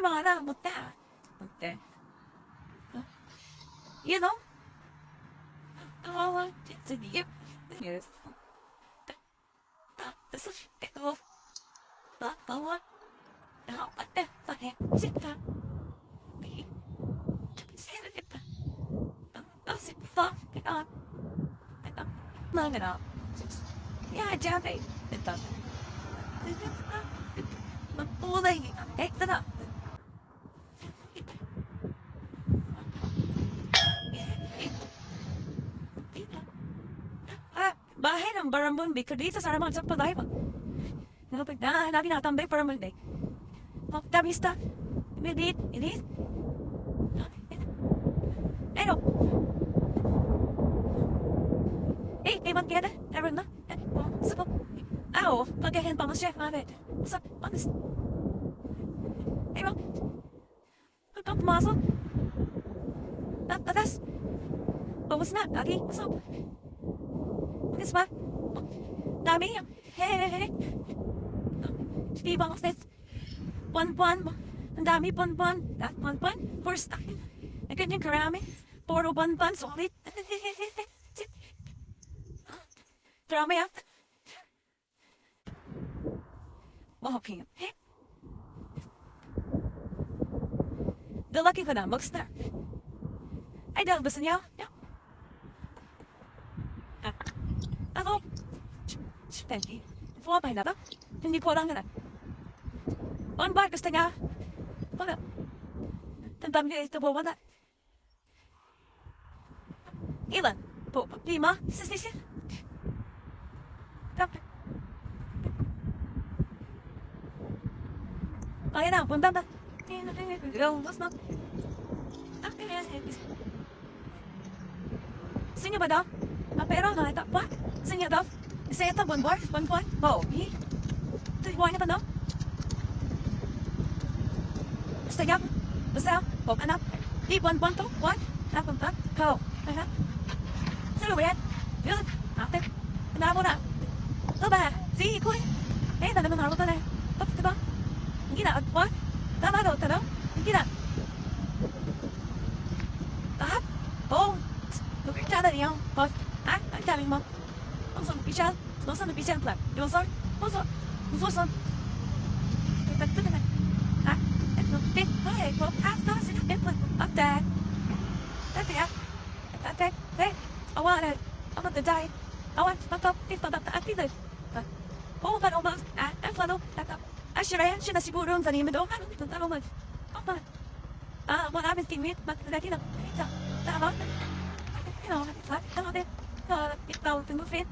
말아 못해. 못해. You know? Oh, it's a gift. Yes. This is it. Oh, what? Now, what the fuck? Sit down. Be. Say it. Sit down. Get on. Mang it up. Yeah, Jeffy. It does. Mabuhay. Ito na. Bahay ng barambon bika dito sa ramang sa pagay pa. Napag na, lagi nakatambay para mag-day. Tabista. Medit. Edit. Ano? Ewan kaya na. Ewan na. Sabo. Aw, pagkahin pa mo siya. Mabit. Sa, honest. Ewan. Pagkang pumasok. Tatas. Bawas na. Lagi. So. Pagkas ba? Dami. Hey. Di ba ako Buwan. Ang dami buwan. Buwan. First time. Ang kanyang karami. Puro buwan. Solid. Drama yan. Walking. The lucky ka na. Mag-star. Ay, dahil gusto niya. Ako. Thank you. Pumapay na ba? Hindi ko lang na. On ba gusto niya? Wala. Tandam niya ito po wala. Ilan? Po, 5? Sisisi? Dapat. Kaya na, punta na. Mas na. Sino ba daw? Pero na ito, what? Sino daw? Isa ito, one bar? Bo, ito yung na daw? Basta, bo, anak. Di, one to? What? Napunta? Ko. Sino ba yan? Yun, ate. Pinamo na. Ito ba? Si, ikuy. Na naman naroon na. Tapos, diba? Hindi na, what? Tama daw, tanaw? Hindi na. Tahat? Oo. Nagkita na niya. Pag, ang daming mo. Ang son, pisyal. Ang pisyal plan. Yung son, Tagto na. Ano, ay, po, sila, Dad. Dad, I want to die. I want to stop, Oo, paano ba? Siya na siguro ang zanime doon. Ano, ito, taro mag. What happens to me? Lagi na. Tama. Tama din. Ikaw, tingufin.